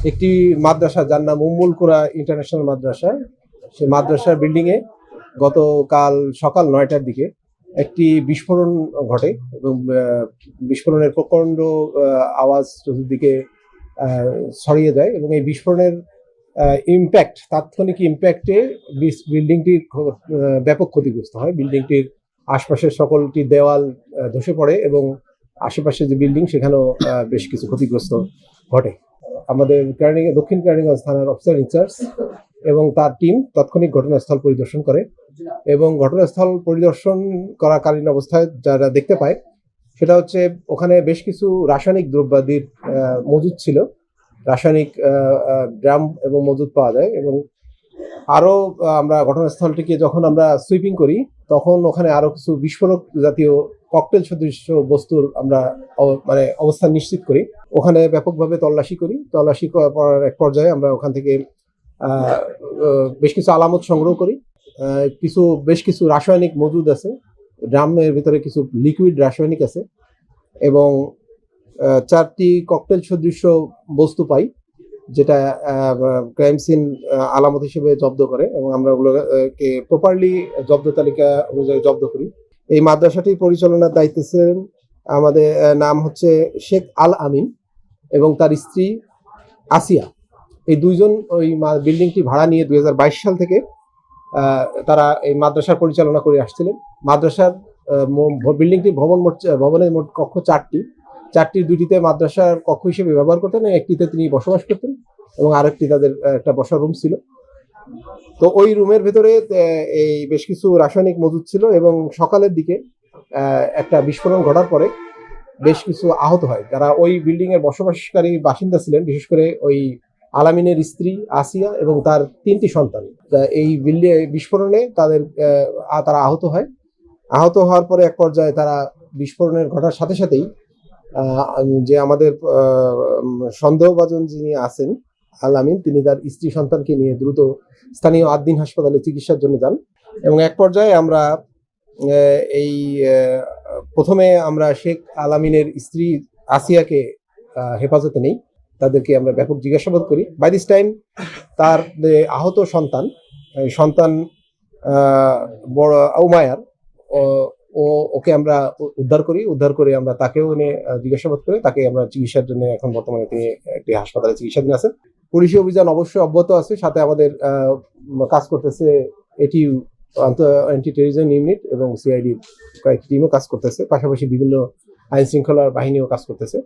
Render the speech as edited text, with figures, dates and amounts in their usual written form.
একটি মাদ্রাসা যার নাম উম্মুল কুরা ইন্টারন্যাশনাল মাদ্রাসা, সেই মাদ্রাসার বিল্ডিং এ গতকাল সকাল 9টার দিকে একটি বিস্ফোরণ ঘটে এবং বিস্ফোরণের প্রচণ্ড আওয়াজ চতুর্দিকে ছড়িয়ে যায় এবং এই বিস্ফোরণের তাৎক্ষণিক ইম্প্যাক্টে বিল্ডিংটির ব্যাপক ক্ষতিগ্রস্ত হয়। বিল্ডিংটির আশপাশের সকলটি দেওয়াল ধসে পড়ে এবং আশেপাশে যে বিল্ডিং সেখানেও বেশ কিছু ক্ষতিগ্রস্ত ঘটে। আমাদের দক্ষিণ কেরানীগঞ্জ থানার অফিসার ইনচার্জ এবং তার টিম তাৎক্ষণিক ঘটনাস্থল পরিদর্শন করে এবং ঘটনাস্থল পরিদর্শন করাকালীন অবস্থায় যারা দেখতে পায় সেটা হচ্ছে ওখানে বেশ কিছু রাসায়নিক দ্রব্যাদির মজুদ ছিল, রাসায়নিক ড্রাম এবং মজুদ পাওয়া যায়। এবং আরো আমরা ঘটনাস্থলটিকে যখন আমরা সুইপিং করি তখন ওখানে আরো কিছু বিস্ফোরক জাতীয় ককটেল সদৃশ বস্তুর আমরা মানে অবস্থান নিশ্চিত করি। ওখানে ব্যাপকভাবে তল্লাশি করি। তল্লাশি করার এক পর্যায়ে আমরা ওখান থেকে বেশ কিছু আলামত সংগ্রহ করি। বেশ কিছু রাসায়নিক মজুদ আছে, ড্রামের ভিতরে কিছু লিকুইড রাসায়নিক আছে এবং 4টি ককটেল সদৃশ বস্তু পাই, যেটা ক্রাইম সিন আলামত হিসেবে জব্দ করে এবং আমরা ওগুলোকে প্রপারলি জব্দ তালিকা অনুযায়ী জব্দ করি। এই মাদ্রাসাটির পরিচালনার দায়িত্বে ছিলেন আমাদের নাম হচ্ছে শেখ আল আমিন এবং তার স্ত্রী আসিয়া। এই দুইজন ওই বিল্ডিংটি ভাড়া নিয়ে 2022 সাল থেকে তারা এই মাদ্রাসার পরিচালনা করে আসছিলেন। মাদ্রাসার বিল্ডিংটির ভবনের মোট কক্ষ 4টির 2টিতে মাদ্রাসার কক্ষ হিসেবে ব্যবহার করতেন, একটিতে তিনি বসবাস করতেন এবং আরেকটি তাদের একটা বসার রুম ছিল। তো ওই রুমের ভেতরে এই বেশ কিছু রাসায়নিক মজুদ ছিল এবং সকালের দিকে একটা বিস্ফোরণ ঘটার পরে বেশ কিছু আহত হয় যারা ওই বিল্ডিং এর বসবাসকারী বাসিন্দা ছিলেন, বিশেষ করে ওই আলামিনের স্ত্রী আসিয়া এবং তার 3টি সন্তান। এই বিস্ফোরণে তারা আহত হয়। আহত হওয়ার পরে এক পর্যায়ে তারা বিস্ফোরণের ঘটার সাথে সাথেই যে আমাদের সন্দেহভাজন যিনি আছেন আল আমিন, তিনি তার স্ত্রী সন্তানকে নিয়ে দ্রুত স্থানীয় আদ্দিন হাসপাতালে চিকিৎসার জন্য যান এবং এক পর্যায়ে আমরা প্রথমে আমরা শেখ আল আমিনের স্ত্রী আসিয়াকে হেফাজতে নেই, তাদেরকে আমরা ব্যাপক জিজ্ঞাসাবাদ করি। বাই দিস টাইম তার আহত সন্তান বড় উমায়ার ওকে আমরা উদ্ধার করে আমরা তাকেও এনে জিজ্ঞাসাবাদ করে তাকে আমরা চিকিৎসার জন্য এখন বর্তমানে তিনি একটি হাসপাতালে চিকিৎসাধীন আছেন। পুলিশি অভিযান অবশ্যই অব্যাহত আছে, সাথে আমাদের কাজ করতেছে এটিইউ অ্যান্টি টেররিজম ইউনিট এবং সিআইডি কয়েকটি টিমও কাজ করতেছে, পাশাপাশি বিভিন্ন আইন শৃঙ্খলার বাহিনীও কাজ করতেছে।